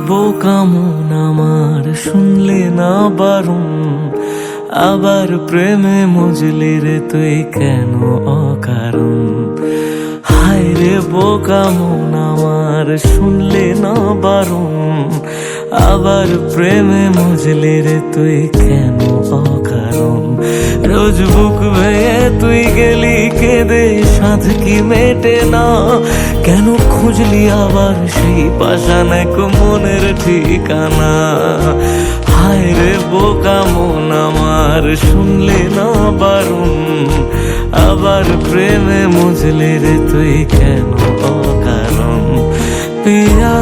বোকা মন আমার শুনলে না বারণ, আবার প্রেমে মজলি রে তুই কেন অকারণ। হায় রে বোকা মন আমার শুনলে না বারণ, আবার প্রেমে মজলি রে তুই কেন অকারণ। রোজ বুক ভেঙে তুই গেলি কেঁদে সাধ কি মেটে না, কেন খুঁজলি আবার সেই পাষাণ এক মনের ঠিকানা। হায় রে বোকা মন আমার শুনলে না বারণ, আবার প্রেমে মজলে রে তুই কেন অকারণ। পিয়া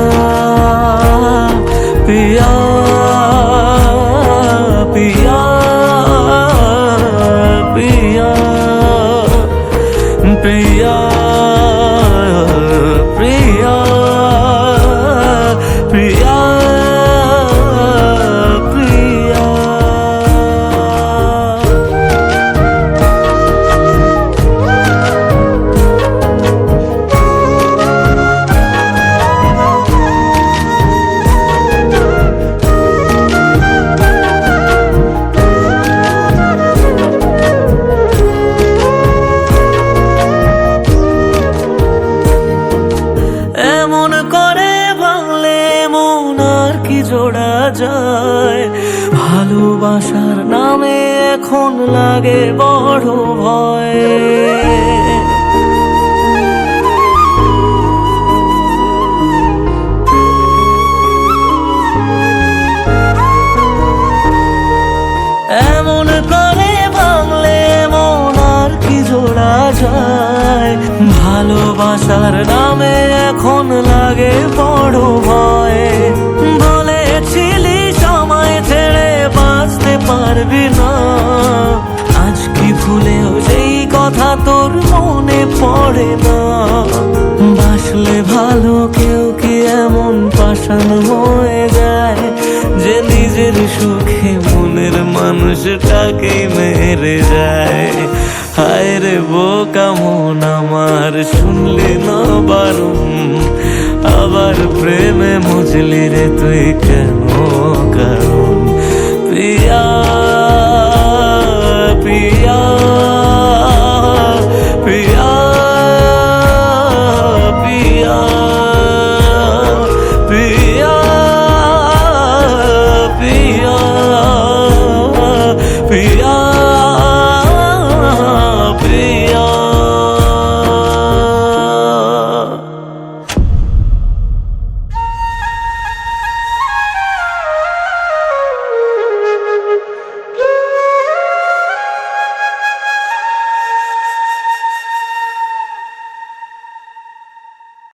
পিয়া পিয়া পিয়া পিয়া প্রিয়া প্রিয়া প্রিয়া। এমন করে ভাঙলে মন আর কি জোড়া যায়, ভালোবাসার নামে এখন লাগে বড় ভয়। এমন করে ভাঙলে মন আর কি জোড়া যায়, ভালোবাসার নামে এখন লাগে বড় ভয়। বলেছিলি সময় ছেড়ে বাঁচতে পারবি না, আজ কি ভুলেও সেই কথা তোর মনে পড়ে না। বাসলে ভালো কেউ কি এমন পাষাণ হয়ে যায়, যে নিজের সুখে মনের মানুষটাকে মেরে যায়। হায় রে বোকা মন আমার শুনলে না বারণ, আবার প্রেমে মজলি রে তুই কেন কারণ।